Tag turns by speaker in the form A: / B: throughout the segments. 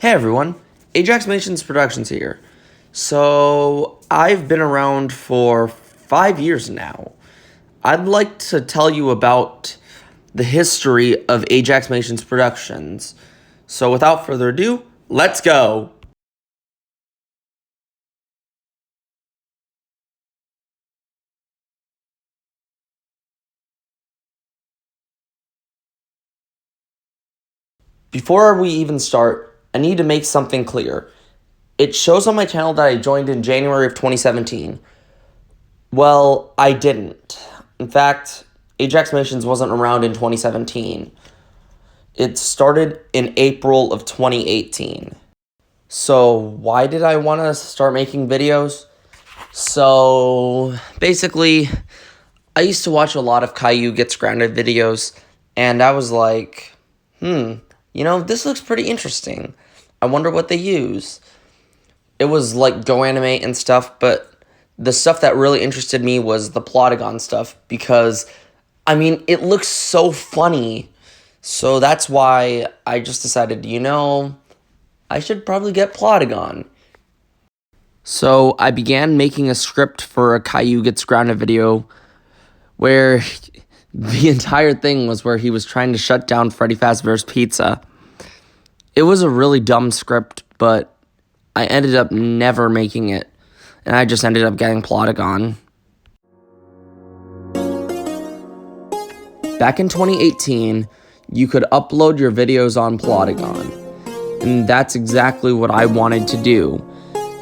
A: Hey everyone, Ajaxmations Productions here. So, I've been around for 5 years now. I'd like to tell you about the history of Ajaxmations Productions. So, without further ado, let's go! Before we even start, I need to make something clear. It shows on my channel that I joined in January of 2017. Well, I didn't. In fact, Ajaxmations wasn't around in 2017. It started in April of 2018. So, why did I want to start making videos? So, basically, I used to watch a lot of Caillou Gets Grounded videos, and I was like, this looks pretty interesting. I wonder what they use. It was like Go Animate and stuff, but the stuff that really interested me was the Plotagon stuff because, it looks so funny. So that's why I just decided, I should probably get Plotagon. So I began making a script for a Caillou Gets Grounded video where the entire thing was where he was trying to shut down Freddy Fazbear's Pizza. It was a really dumb script, but I ended up never making it, and I just ended up getting Plotagon. Back in 2018, you could upload your videos on Plotagon, and that's exactly what I wanted to do.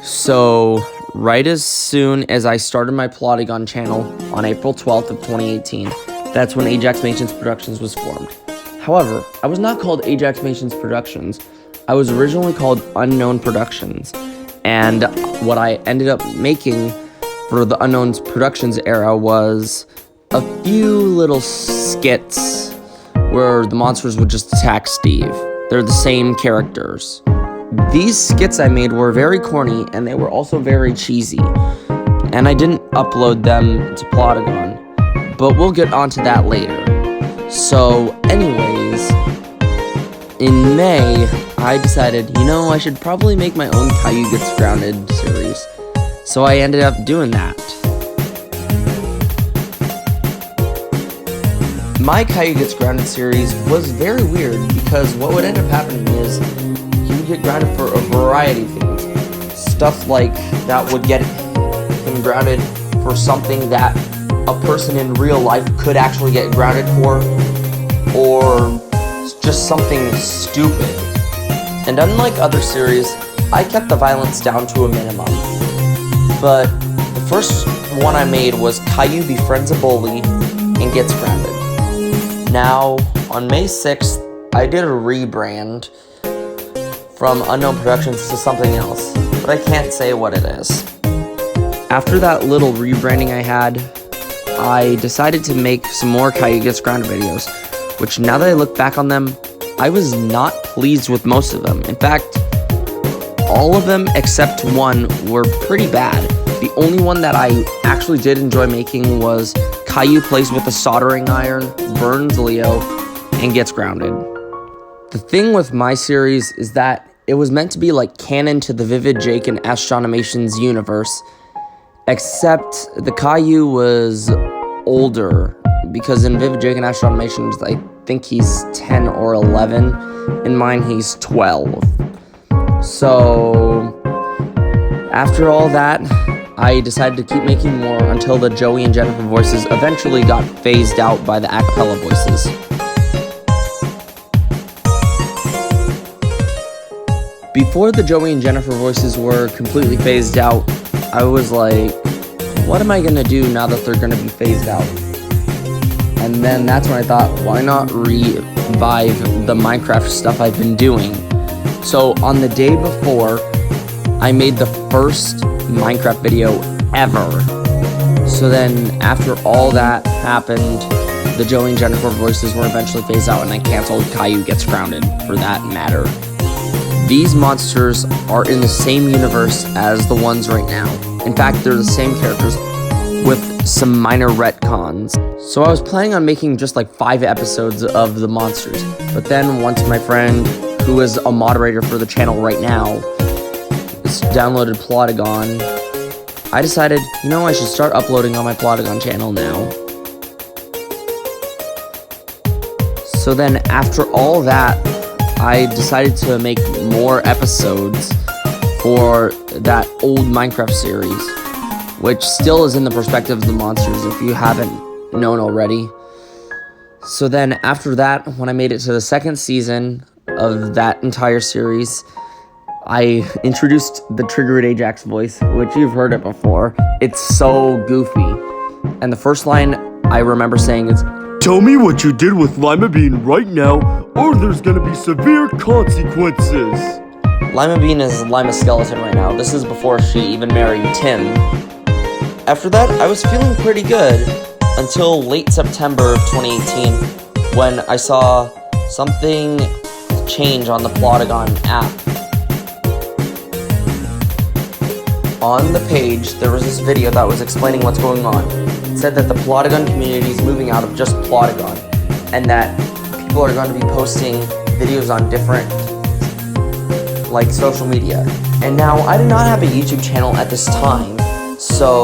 A: So, right as soon as I started my Plotagon channel on April 12th of 2018, that's when Ajaxmations Productions was formed. However, I was not called Ajaxmations Productions. I was originally called Unknown Productions, and what I ended up making for the Unknown Productions era was a few little skits where the monsters would just attack Steve. They're the same characters. These skits I made were very corny, and they were also very cheesy, and I didn't upload them to Plotagon, but we'll get onto that later. So, anyways, in May, I decided, I should probably make my own Caillou Gets Grounded series. So I ended up doing that. My Caillou Gets Grounded series was very weird because what would end up happening is he would get grounded for a variety of things. Stuff like that would get him grounded for something that a person in real life could actually get grounded for, or just something stupid. And unlike other series, I kept the violence down to a minimum. But the first one I made was Caillou befriends a bully and gets grounded. Now, on May 6th, I did a rebrand from Unknown Productions to something else, but I can't say what it is. After that little rebranding I had, I decided to make some more Caillou Gets Grounded videos, which now that I look back on them, I was not pleased with most of them. In fact, all of them except one were pretty bad. The only one that I actually did enjoy making was Caillou plays with a soldering iron, burns Leo, and gets grounded. The thing with my series is that it was meant to be like canon to the Vivid Jake and Ajaxmations universe, except the Caillou was older, because in Vivid Jake and Ajaxmations, I think he's 10 or 11. In mine, he's 12. So, after all that, I decided to keep making more until the Joey and Jennifer voices eventually got phased out by the a cappella voices. Before the Joey and Jennifer voices were completely phased out, I was like, what am I gonna do now that they're gonna be phased out? And then that's when I thought, why not revive the Minecraft stuff I've been doing? So on the day before, I made the first Minecraft video ever. So then after all that happened, the Joey and Jennifer voices were eventually phased out, and I canceled Caillou Gets Grounded for that matter. These monsters are in the same universe as the ones right now. In fact, they're the same characters with some minor retcons. So I was planning on making just like 5 episodes of the monsters, but then once my friend who is a moderator for the channel right now, downloaded Plotagon, I decided, you know, I should start uploading on my Plotagon channel now. So then after all that, I decided to make more episodes for that old Minecraft series, which still is in the perspective of the monsters if you haven't known already. So then after that, when I made it to the second season of that entire series, I introduced the Triggered Ajax voice, which you've heard it before. It's so goofy. And the first line I remember saying is,
B: "Tell me what you did with Lima Bean right now, or there's gonna be severe consequences."
A: Lima Bean is Lima Skeleton right now. This is before she even married Tim. After that, I was feeling pretty good until late September of 2018 when I saw something change on the Plotagon app. On the page, there was this video that was explaining what's going on. It said that the Plotagon community is moving out of just Plotagon, and that people are going to be posting videos on different, like, social media. And now, I did not have a YouTube channel at this time, so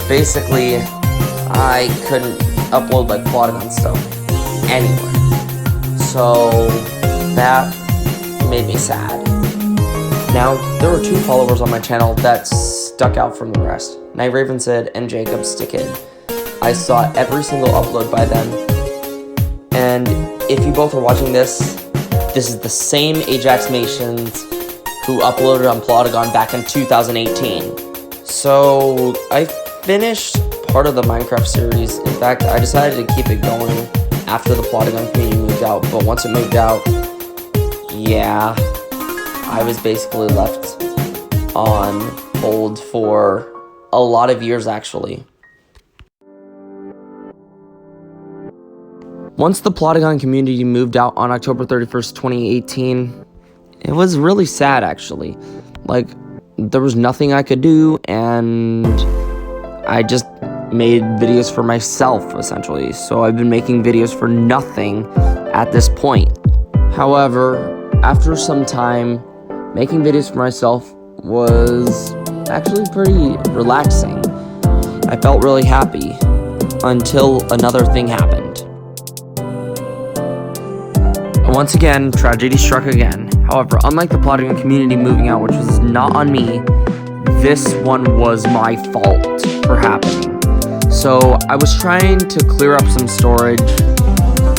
A: basically, I couldn't upload, like, Plotagon stuff anywhere. So that made me sad. Now, there were 2 followers on my channel that stuck out from the rest. Night Raven said and Jacob Stickid. I saw every single upload by them. And if you both are watching this is the same Ajaxmations who uploaded on Plotagon back in 2018. So, I finished part of the Minecraft series. In fact, I decided to keep it going after the Plotagon community moved out. But once it moved out, yeah, I was basically left on hold for a lot of years, actually. Once the Plotagon community moved out on October 31st, 2018, it was really sad, actually. Like, there was nothing I could do, and I just made videos for myself, essentially. So I've been making videos for nothing at this point. However, after some time, making videos for myself was actually pretty relaxing. I felt really happy until another thing happened. Once again, tragedy struck again. However, unlike the Plotagon community moving out, which was not on me, this one was my fault for happening. So I was trying to clear up some storage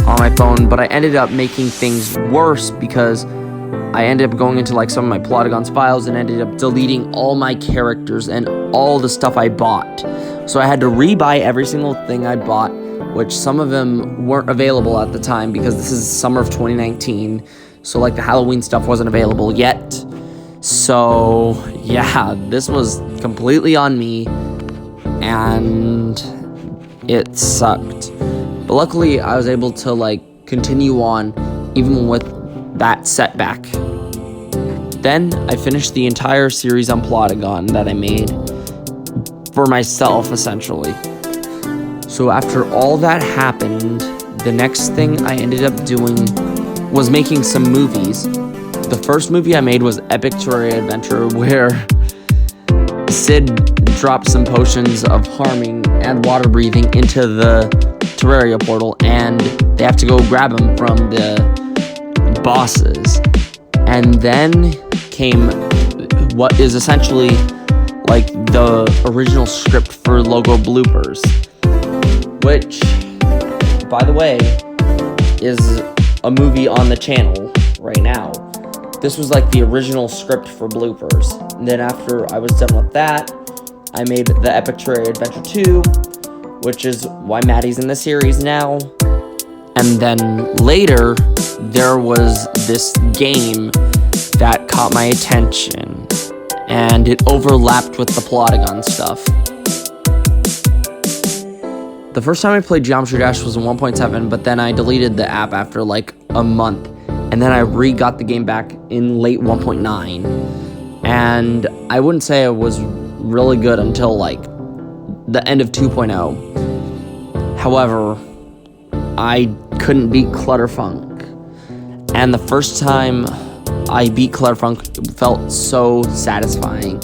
A: on my phone, but I ended up making things worse because I ended up going into like some of my Plotagon's files and ended up deleting all my characters and all the stuff I bought. So I had to rebuy every single thing I bought, which some of them weren't available at the time because this is summer of 2019. So like the Halloween stuff wasn't available yet. So yeah, this was completely on me and it sucked. But luckily I was able to like continue on even with that setback. Then I finished the entire series on Plotagon that I made for myself, essentially. So after all that happened, the next thing I ended up doing was making some movies. The first movie I made was Epic Terraria Adventure, where Sid dropped some potions of harming and water breathing into the Terraria portal, and they have to go grab them from the bosses. And then came what is essentially like the original script for logo bloopers, which, by the way, is a movie on the channel right now. This was like the original script for bloopers. And then after I was done with that, I made the Epic Terraria Adventure 2, which is why Maddie's in the series now. And then later, there was this game that caught my attention, and it overlapped with the Plotagon stuff. The first time I played Geometry Dash was in 1.7, but then I deleted the app after like a month, and then I re-got the game back in late 1.9, and I wouldn't say it was really good until like the end of 2.0. However, I couldn't beat Clutterfunk, And the first time I beat Clarifunk, it felt so satisfying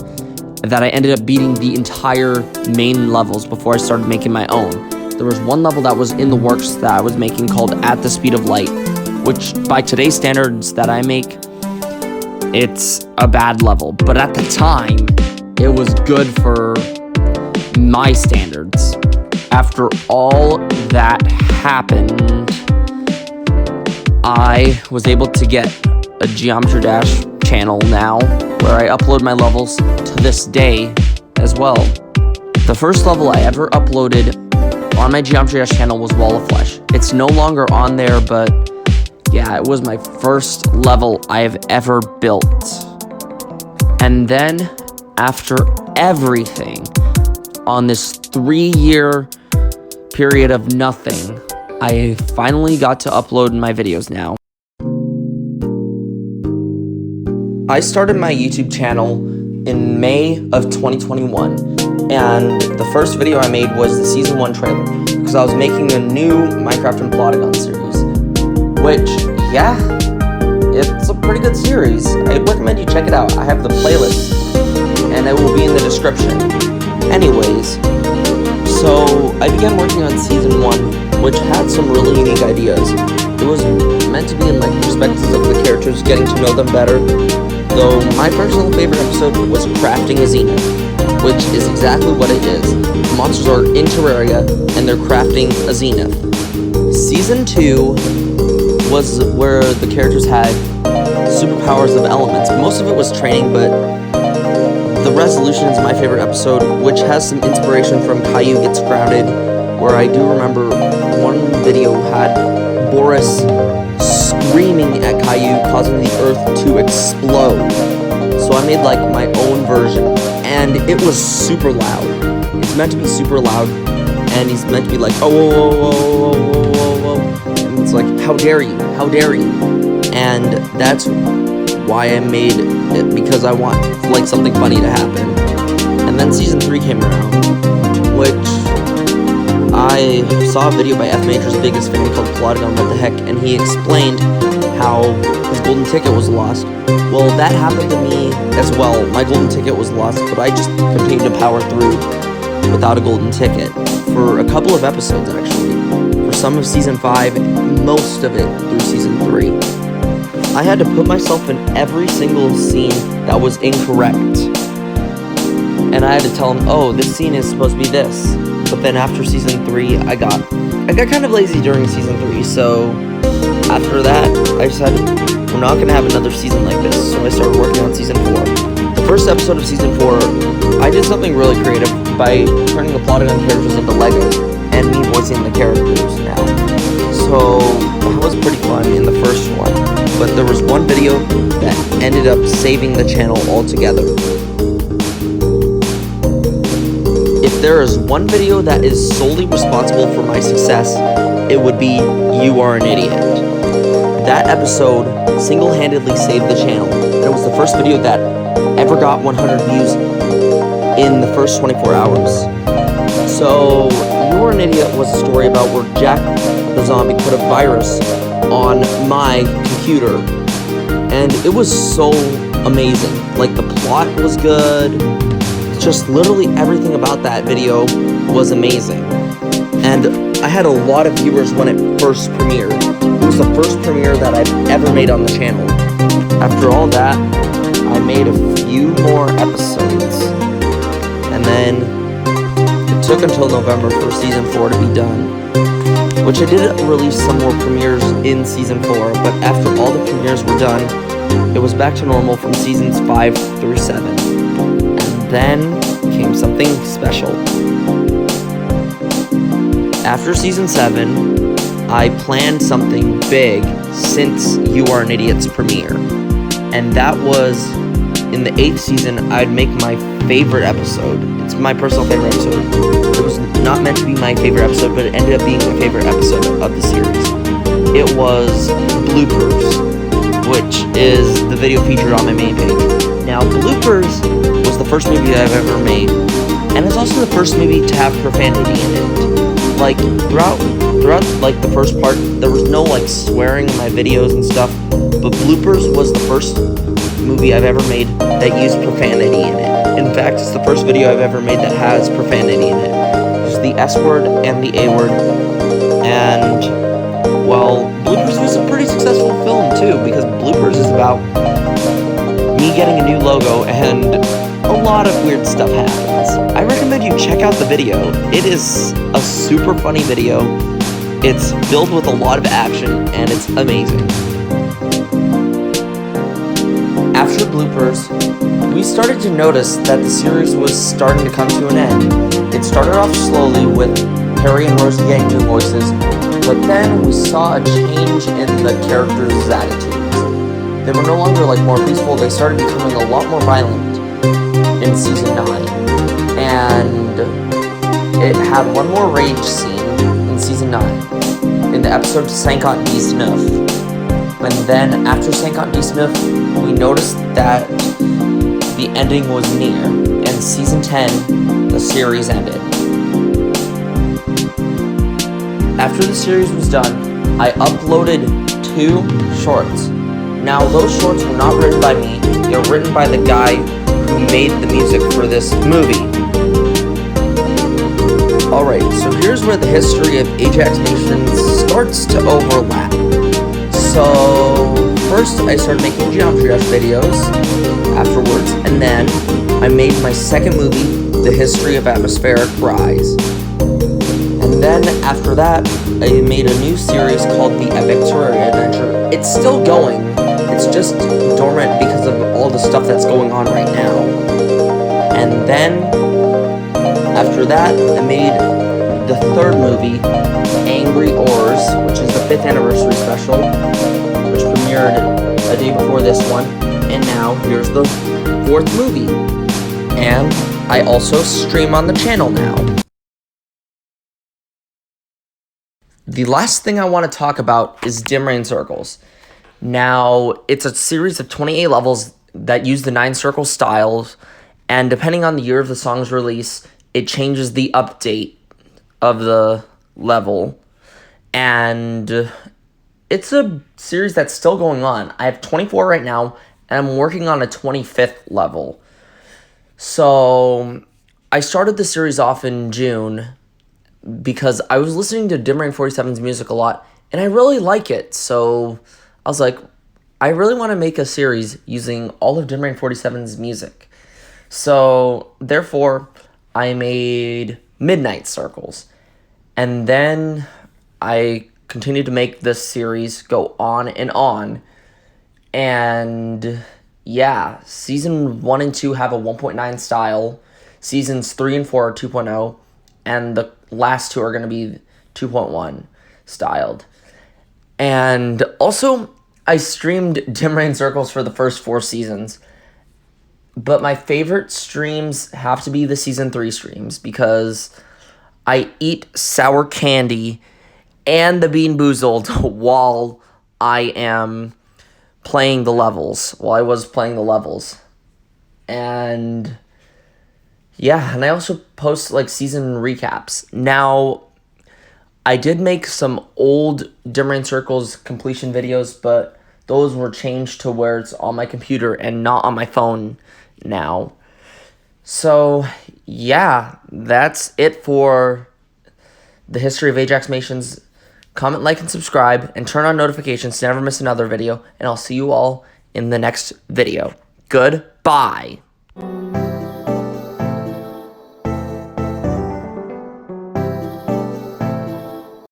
A: that I ended up beating the entire main levels before I started making my own. There was one level that was in the works that I was making called At the Speed of Light, which by today's standards that I make, it's a bad level. But at the time, it was good for my standards. After all that happened, I was able to get a Geometry Dash channel now, where I upload my levels to this day as well. The first level I ever uploaded on my Geometry Dash channel was Wall of Flesh. It's no longer on there, but yeah, it was my first level I have ever built. And then, after everything, on this 3-year period of nothing, I finally got to upload my videos now. I started my YouTube channel in May of 2021, and the first video I made was the Season 1 trailer, because I was making a new Minecraft and Prologue series, which, yeah, it's a pretty good series. I recommend you check it out. I have the playlist, and it will be in the description. Anyways, so I began working on Season 1, which had some really unique ideas. It was meant to be in like perspectives of the characters, getting to know them better. Though my personal favorite episode was crafting a zenith, which is exactly what it is. The monsters are in Terraria, and they're crafting a zenith. Season 2 was where the characters had superpowers of elements. Most of it was training, but the resolution is my favorite episode, which has some inspiration from Caillou Gets Grounded, where I do remember one video had Boris screaming at Caillou, causing the earth to explode. So I made like my own version, and it was super loud. It's meant to be super loud, and he's meant to be like, oh, whoa, whoa, whoa, whoa, whoa, whoa. And it's like, how dare you, how dare you? And that's why I made it, because I want like something funny to happen. And then Season 3 came around, which I saw a video by F Major's biggest fan called Prologue, What the Heck, and he explained how his golden ticket was lost. Well, that happened to me as well. My golden ticket was lost, but I just continued to power through without a golden ticket for a couple of episodes, actually. For some of Season 5, most of it through Season 3. I had to put myself in every single scene that was incorrect. And I had to tell him, oh, this scene is supposed to be this. But then after Season 3, I got kind of lazy during Season 3, so after that, I decided we're not going to have another season like this, so I started working on Season 4. The first episode of Season 4, I did something really creative by turning the plotting on characters into Legos, and me voicing the characters now. So, that was pretty fun in the first one, but there was one video that ended up saving the channel altogether. If there is one video that is solely responsible for my success, it would be You Are an Idiot. That episode single-handedly saved the channel, and it was the first video that ever got 100 views in the first 24 hours. So, You Are an Idiot was a story about where Jack the Zombie put a virus on my computer, and it was so amazing. Like, the plot was good. Just literally everything about that video was amazing. And I had a lot of viewers when it first premiered. It was the first premiere that I've ever made on the channel. After all that, I made a few more episodes. And then it took until November for Season 4 to be done, which I did release some more premieres in Season 4, but after all the premieres were done, it was back to normal from Seasons 5 through 7. Then came something special. After Season 7, I planned something big since You Are an Idiot's premiere. And that was, in the 8th season, I'd make my favorite episode. It's my personal favorite episode. It was not meant to be my favorite episode, but it ended up being my favorite episode of the series. It was Bloopers, which is the video featured on my main page. Now, Bloopers was the first movie that I've ever made, and it's also the first movie to have profanity in it. Like, throughout throughout, like, the first part, there was no, like, swearing in my videos and stuff, but Bloopers was the first movie I've ever made that used profanity in it. In fact, it's the first video I've ever made that has profanity in it. There's the S word and the A word, and, well, Bloopers was a pretty successful film, too, because Bloopers is about me getting a new logo, and a lot of weird stuff happens. I recommend you check out the video. It is a super funny video. It's filled with a lot of action, and it's amazing. After Bloopers, we started to notice that the series was starting to come to an end. It started off slowly with Harry and Rosie getting new voices, but then we saw a change in the characters' attitudes. They were no longer like more peaceful, they started becoming a lot more violent in Season 9. And it had one more rage scene in Season 9, in the episode 50 19. And then after 50 19, we noticed that the ending was near, and Season 10, the series ended. After the series was done, I uploaded 2 shorts. Now, those shorts were not written by me, they were written by the guy who made the music for this movie. Alright, so here's where the history of Ajaxmations starts to overlap. So, first I started making Geometry Dash videos afterwards, and then I made my second movie, The History of Atmospheric Rise. And then, after that, I made a new series called The Epic Terraria Adventure. It's still going, it's just dormant because of all the stuff that's going on right now. And then, after that, I made the third movie, Angry Oars, which is the 5th anniversary special, which premiered a day before this one. And now, here's the 4th movie. And I also stream on the channel now. The last thing I want to talk about is Dimrain Circles. Now, it's a series of 28 levels that use the 9 circle styles, and depending on the year of the song's release, it changes the update of the level. And it's a series that's still going on. I have 24 right now, and I'm working on a 25th level. So, I started the series off in June, because I was listening to Dimrain 47's music a lot, and I really like it, so I was like, I really want to make a series using all of Dimrain 47's music. So, therefore, I made Midnight Circles, and then I continued to make this series go on, and yeah, Season 1 and 2 have a 1.9 style, Seasons 3 and 4 are 2.0, and the last 2 are going to be 2.1 styled. And also, I streamed Dimrain Circles for the first 4 seasons. But my favorite streams have to be the Season 3 streams, because I eat sour candy and the Bean Boozled while I am playing the levels, while I was playing the levels. And yeah, and I also post, like, season recaps. Now, I did make some old Dimrain Circles completion videos, but those were changed to where it's on my computer and not on my phone now. So, yeah, that's it for the history of Ajaxmations. Comment, like, and subscribe, and turn on notifications to never miss another video, and I'll see you all in the next video. Goodbye.